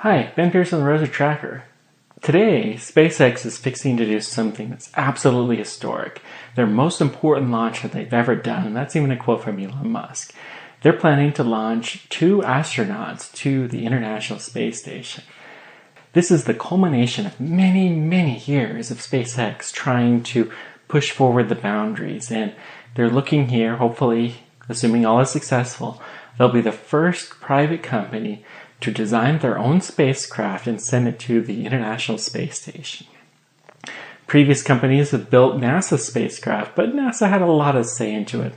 Hi, Ben Pearson, the Rosa Tracker. Today, SpaceX is fixing to do something that's absolutely historic. Their most important launch that they've ever done, and that's even a quote from Elon Musk. They're planning to launch 2 astronauts to the International Space Station. This is the culmination of many, many years of SpaceX trying to push forward the boundaries, and they're looking here, hopefully, assuming all is successful, they'll be the first private company to design their own spacecraft and send it to the International Space Station. Previous companies have built NASA spacecraft, but NASA had a lot of say into it.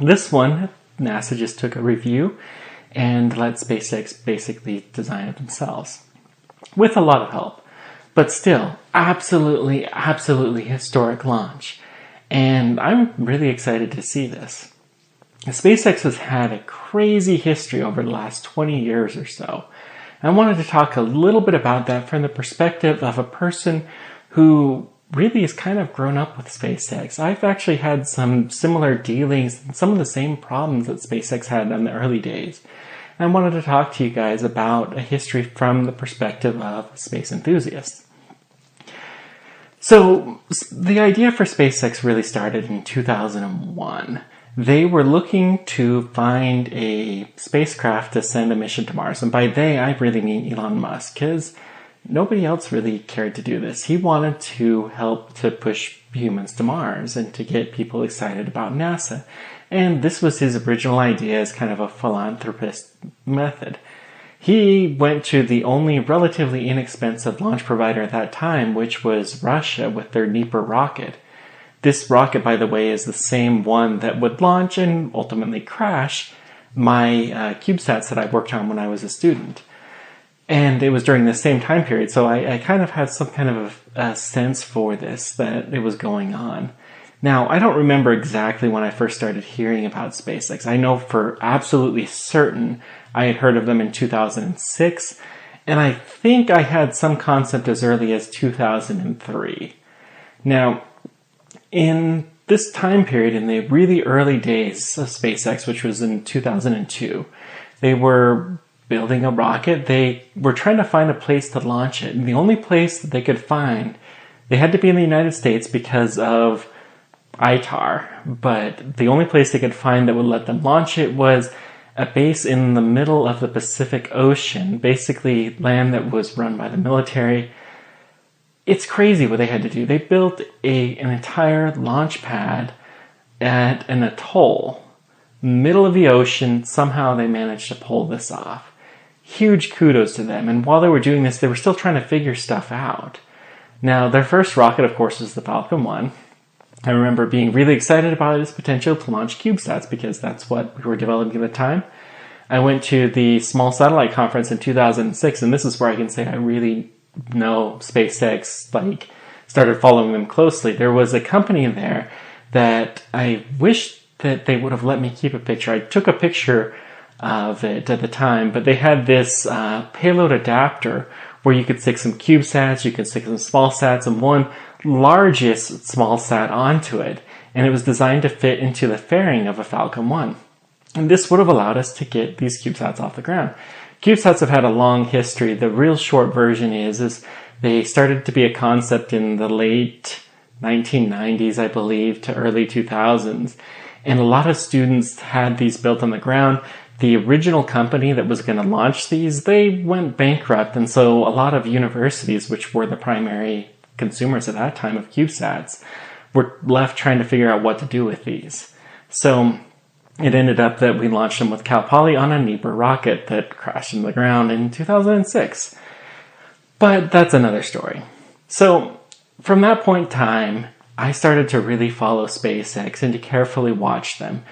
This one, NASA just took a review and let SpaceX basically design it themselves, with a lot of help. But still, absolutely historic launch. And I'm really excited to see this. SpaceX has had a crazy history over the last 20 years or so. I wanted to talk a little bit about that from the perspective of a person who really has kind of grown up with SpaceX. I've actually had some similar dealings and some of the same problems that SpaceX had in the early days. And I wanted to talk to you guys about a history from the perspective of space enthusiasts. So the idea for SpaceX really started in 2001. They were looking to find a spacecraft to send a mission to Mars. And by they, I really mean Elon Musk, because nobody else really cared to do this. He wanted to help to push humans to Mars and to get people excited about NASA. And this was his original idea as kind of a philanthropist method. He went to the only relatively inexpensive launch provider at that time, which was Russia with their DNEPR rocket. This rocket, by the way, is the same one that would launch and ultimately crash my CubeSats that I worked on when I was a student. And it was during the same time period, so I kind of had some kind of a sense for this, that it was going on. Now, I don't remember exactly when I first started hearing about SpaceX. I know for absolutely certain I had heard of them in 2006, and I think I had some concept as early as 2003. Now, in this time period, in the really early days of SpaceX, which was in 2002, they were building a rocket. They were trying to find a place to launch it. And the only place that they could find, they had to be in the United States because of ITAR, but the only place they could find that would let them launch it was a base in the middle of the Pacific Ocean, basically land that was run by the military. It's crazy what they had to do. They built an entire launch pad at an atoll, middle of the ocean. Somehow they managed to pull this off. Huge kudos to them. And while they were doing this, they were still trying to figure stuff out. Now, their first rocket, of course, was the Falcon 1. I remember being really excited about its potential to launch CubeSats because that's what we were developing at the time. I went to the Small Satellite Conference in 2006, and this is where I can say I really know SpaceX, started following them closely. There was a company there that I wish that they would have let me keep a picture. I took a picture of it at the time, but they had this payload adapter where you could stick some CubeSats, you could stick some small sats, and one largest small sat onto it. And it was designed to fit into the fairing of a Falcon 1. And this would have allowed us to get these CubeSats off the ground. CubeSats have had a long history. The real short version is they started to be a concept in the late 1990s, I believe, to early 2000s. And a lot of students had these built on the ground. The original company that was going to launch these, they went bankrupt. And so a lot of universities, which were the primary consumers at that time of CubeSats, were left trying to figure out what to do with these. So it ended up that we launched them with Cal Poly on a DNEPR rocket that crashed into the ground in 2006. But that's another story. So from that point in time, I started to really follow SpaceX and to carefully watch them.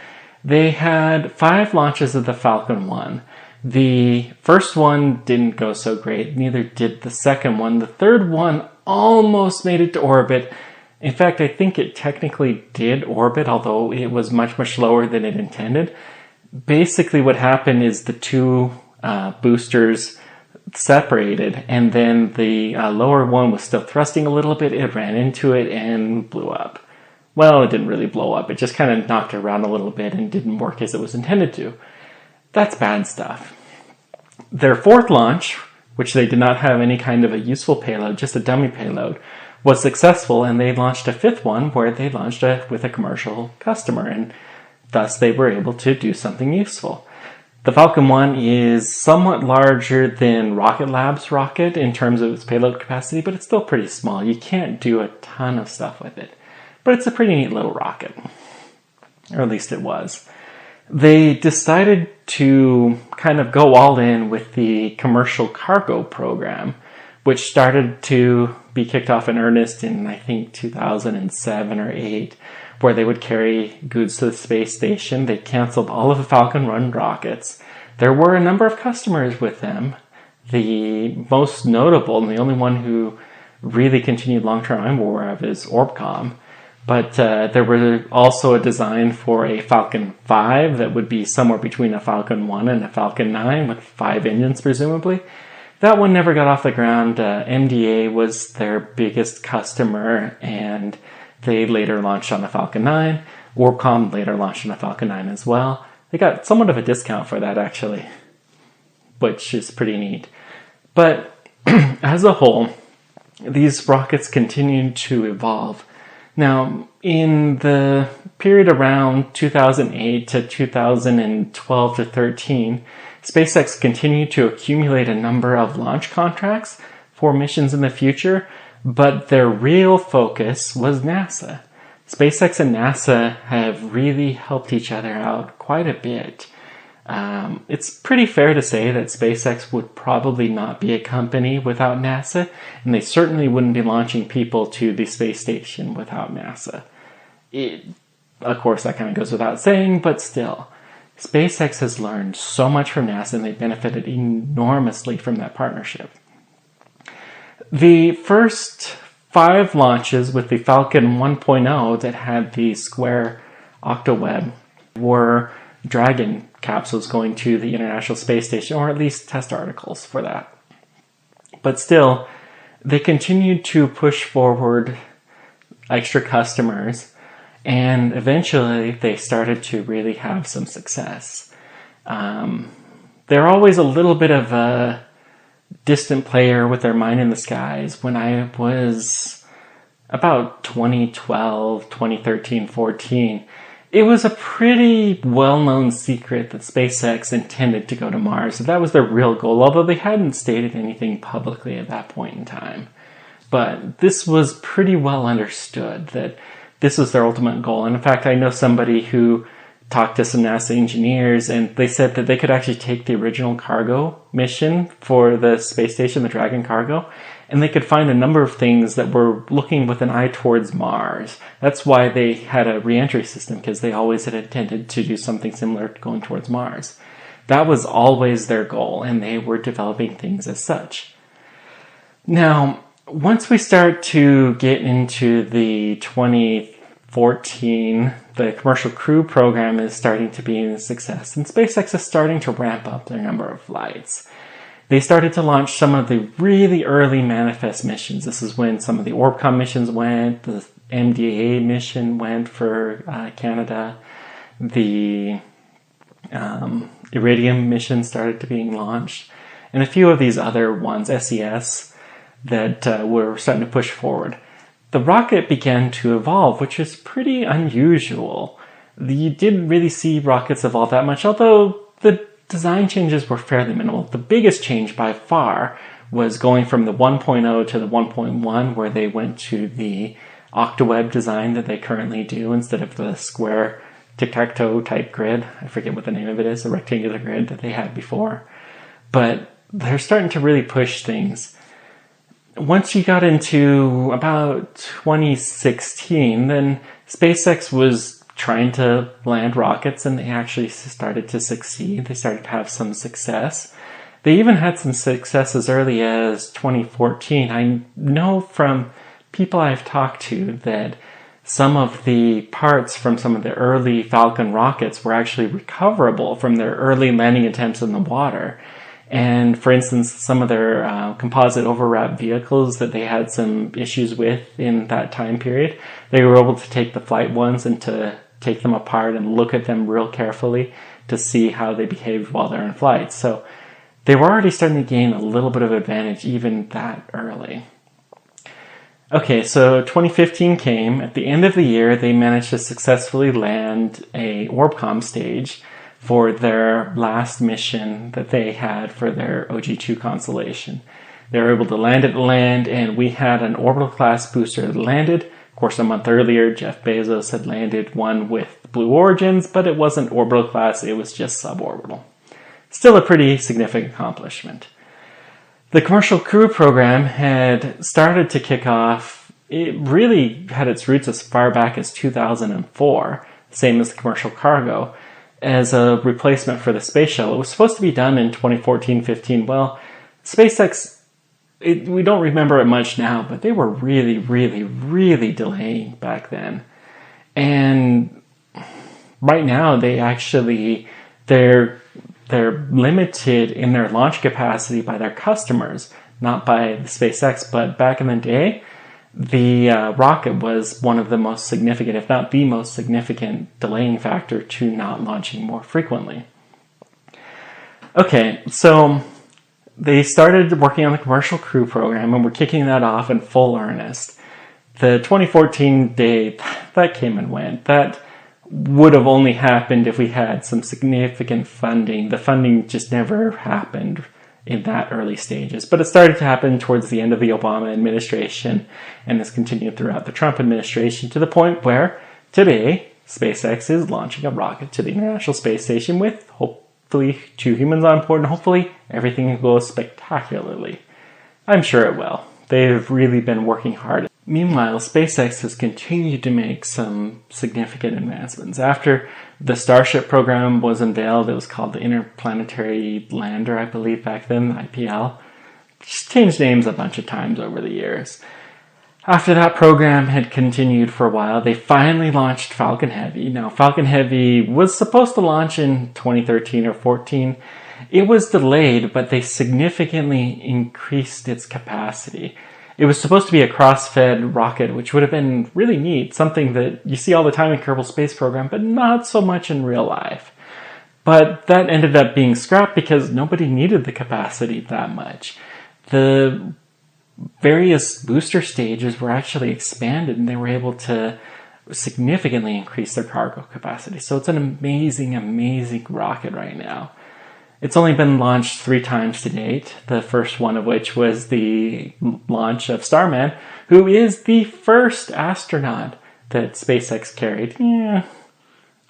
They had 5 launches of the Falcon 1. The first one didn't go so great, neither did the second one. The third one almost made it to orbit. In fact, I think it technically did orbit, although it was much lower than it intended. Basically what happened is the 2 boosters separated, and then the lower one was still thrusting a little bit. It ran into it and blew up. Well, it didn't really blow up. It just kind of knocked around a little bit and didn't work as it was intended to. That's bad stuff. Their fourth launch which they did not have any kind of a useful payload, just a dummy payload, was successful, and they launched a fifth one where they launched with a commercial customer, and thus they were able to do something useful. The Falcon 1 is somewhat larger than Rocket Lab's rocket in terms of its payload capacity, but it's still pretty small. You can't do a ton of stuff with it. But it's a pretty neat little rocket. Or at least it was. They decided to kind of go all in with the commercial cargo program, which started to be kicked off in earnest in, I think, 2007 or 8, where they would carry goods to the space station. They canceled all of the Falcon run rockets. There were a number of customers with them. The most notable, and the only one who really continued long-term I'm aware of, is Orbcomm. But there was also a design for a Falcon 5 that would be somewhere between a Falcon 1 and a Falcon 9 with 5 engines, presumably. That one never got off the ground. MDA was their biggest customer, and they later launched on the Falcon 9. Orbcomm later launched on the Falcon 9 as well. They got somewhat of a discount for that, actually, which is pretty neat. But as a whole, these rockets continued to evolve. Now, in the period around 2008 to 2012 to 13, SpaceX continued to accumulate a number of launch contracts for missions in the future, but their real focus was NASA. SpaceX and NASA have really helped each other out quite a bit. It's pretty fair to say that SpaceX would probably not be a company without NASA, and they certainly wouldn't be launching people to the space station without NASA. Of course, that kind of goes without saying, but still. SpaceX has learned so much from NASA, and they benefited enormously from that partnership. The first 5 launches with the Falcon 1.0 that had the square octaweb were Dragon capsules going to the International Space Station, or at least test articles for that. But still, they continued to push forward extra customers, and eventually they started to really have some success. They're always a little bit of a distant player with their mind in the skies. When I was about 2012, 2013, 14, it was a pretty well-known secret that SpaceX intended to go to Mars. That was their real goal, although they hadn't stated anything publicly at that point in time. But this was pretty well understood that this was their ultimate goal. And in fact, I know somebody who talked to some NASA engineers, and they said that they could actually take the original cargo mission for the space station, the Dragon cargo, and they could find a number of things that were looking with an eye towards Mars. That's why they had a re-entry system, because they always had intended to do something similar to going towards Mars. That was always their goal, and they were developing things as such. Now, once we start to get into the 2014, the Commercial Crew program is starting to be a success, and SpaceX is starting to ramp up their number of flights. They started to launch some of the really early manifest missions. This is when some of the Orbcomm missions went, the MDA mission went for Canada, the Iridium mission started to being launched, and a few of these other ones, SES, that were starting to push forward. The rocket began to evolve, which is pretty unusual. You didn't really see rockets evolve that much, although the design changes were fairly minimal. The biggest change by far was going from the 1.0 to the 1.1, where they went to the octaweb design that they currently do instead of the square tic-tac-toe type grid. I forget what the name of it is, a rectangular grid that they had before. But they're starting to really push things. Once you got into about 2016, then SpaceX was trying to land rockets, and they actually started to succeed. They started to have some success. They even had some success as early as 2014. I know from people I've talked to that some of the parts from some of the early Falcon rockets were actually recoverable from their early landing attempts in the water. And for instance, some of their composite overwrap vehicles that they had some issues with in that time period, they were able to take the flight ones and to take them apart and look at them real carefully to see how they behaved while they're in flight. So they were already starting to gain a little bit of advantage even that early. Okay, so 2015 came. At the end of the year, they managed to successfully land a Orbcomm stage for their last mission that they had for their OG-2 constellation. They were able to land at land, and we had an orbital class booster that landed. Of course, a month earlier, Jeff Bezos had landed one with Blue Origins, but it wasn't orbital class, it was just suborbital. Still a pretty significant accomplishment. The Commercial Crew Program had started to kick off. It really had its roots as far back as 2004, same as the Commercial Cargo, as a replacement for the Space Shuttle. It was supposed to be done in 2014-15. Well, SpaceX, we don't remember it much now, but they were really, really, really delaying back then. And right now, they're limited in their launch capacity by their customers, not by the SpaceX. But back in the day, the rocket was one of the most significant, if not the most significant, delaying factor to not launching more frequently. Okay, so they started working on the Commercial Crew Program, and we're kicking that off in full earnest. The 2014 day, that came and went. That would have only happened if we had some significant funding. The funding just never happened in that early stages, but it started to happen towards the end of the Obama administration and has continued throughout the Trump administration to the point where today SpaceX is launching a rocket to the International Space Station with hopefully 2 humans on board, and hopefully everything goes spectacularly. I'm sure it will. They've really been working hard. Meanwhile, SpaceX has continued to make some significant advancements. After the Starship program was unveiled, it was called the Interplanetary Lander, I believe, back then, the IPL. Just changed names a bunch of times over the years. After that program had continued for a while, they finally launched Falcon Heavy. Now, Falcon Heavy was supposed to launch in 2013 or 14. It was delayed, but they significantly increased its capacity. It was supposed to be a cross-fed rocket, which would have been really neat, something that you see all the time in Kerbal Space Program, but not so much in real life. But that ended up being scrapped because nobody needed the capacity that much. The various booster stages were actually expanded, and they were able to significantly increase their cargo capacity. So it's an amazing, amazing rocket right now. It's only been launched 3 times to date, the first one of which was the launch of Starman, who is the first astronaut that SpaceX carried. Yeah,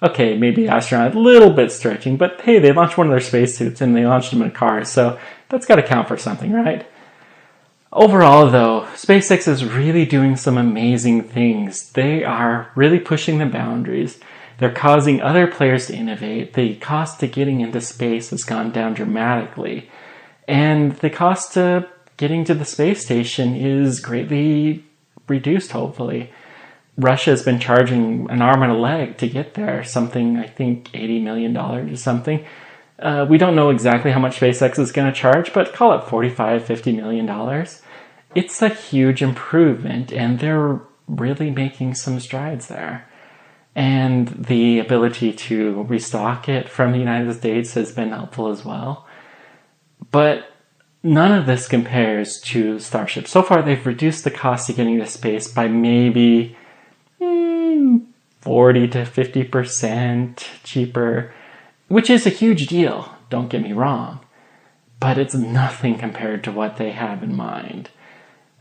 okay, maybe astronaut, a little bit stretching, but hey, they launched one of their spacesuits and they launched them in cars, so that's got to count for something, right? Overall, though, SpaceX is really doing some amazing things. They are really pushing the boundaries. They're causing other players to innovate. The cost to getting into space has gone down dramatically. And the cost to getting to the space station is greatly reduced, hopefully. Russia has been charging an arm and a leg to get there, something, I think, $80 million or something. We don't know exactly how much SpaceX is going to charge, but call it $45-50 million. It's a huge improvement, and they're really making some strides there. And the ability to restock it from the United States has been helpful as well. But none of this compares to Starship. So far, they've reduced the cost of getting to space by maybe 40 to 50% cheaper, which is a huge deal, don't get me wrong. But it's nothing compared to what they have in mind.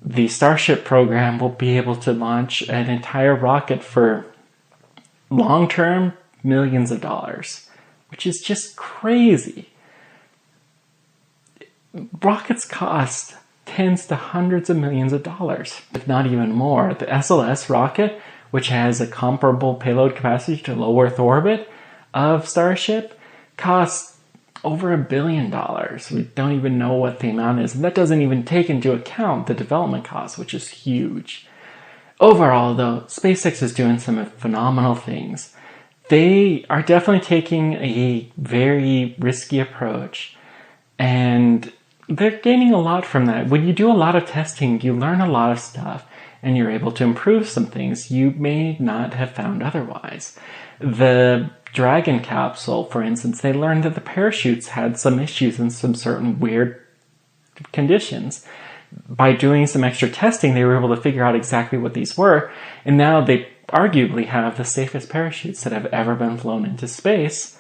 The Starship program will be able to launch an entire rocket for long-term millions of dollars, which is just crazy. Rockets cost tens to hundreds of millions of dollars, if not even more. The SLS rocket, which has a comparable payload capacity to low Earth orbit of Starship, costs over $1 billion. We don't even know what the amount is, and that doesn't even take into account the development cost, which is huge. Overall, though, SpaceX is doing some phenomenal things. They are definitely taking a very risky approach, and they're gaining a lot from that. When you do a lot of testing, you learn a lot of stuff, and you're able to improve some things you may not have found otherwise. The Dragon capsule, for instance, they learned that the parachutes had some issues in some certain weird conditions. By doing some extra testing, they were able to figure out exactly what these were, and now they arguably have the safest parachutes that have ever been flown into space,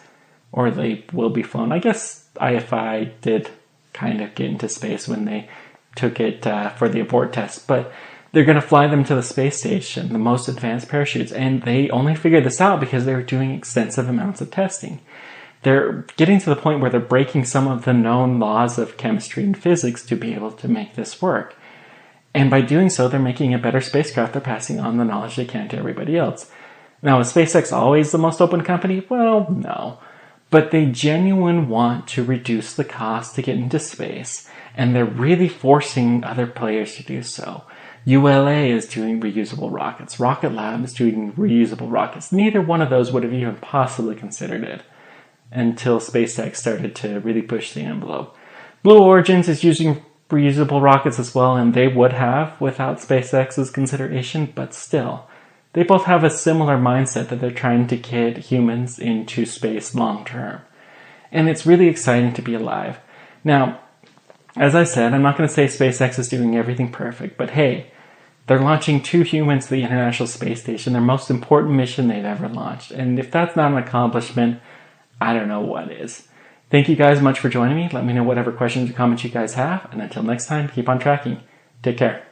or they will be flown. I guess IFI did kind of get into space when they took it for the abort test, but they're going to fly them to the space station, the most advanced parachutes, and they only figured this out because they were doing extensive amounts of testing. They're getting to the point where they're breaking some of the known laws of chemistry and physics to be able to make this work. And by doing so, they're making a better spacecraft. They're passing on the knowledge they can to everybody else. Now, is SpaceX always the most open company? Well, no. But they genuinely want to reduce the cost to get into space, and they're really forcing other players to do so. ULA is doing reusable rockets. Rocket Lab is doing reusable rockets. Neither one of those would have even possibly considered it until SpaceX started to really push the envelope. Blue Origins is using reusable rockets as well, and they would have without SpaceX's consideration, but still. They both have a similar mindset that they're trying to get humans into space long term. And it's really exciting to be alive. Now, as I said, I'm not going to say SpaceX is doing everything perfect, but hey, they're launching 2 humans to the International Space Station, their most important mission they've ever launched. And if that's not an accomplishment, I don't know what is. Thank you guys much for joining me. Let me know whatever questions or comments you guys have. And until next time, keep on tracking. Take care.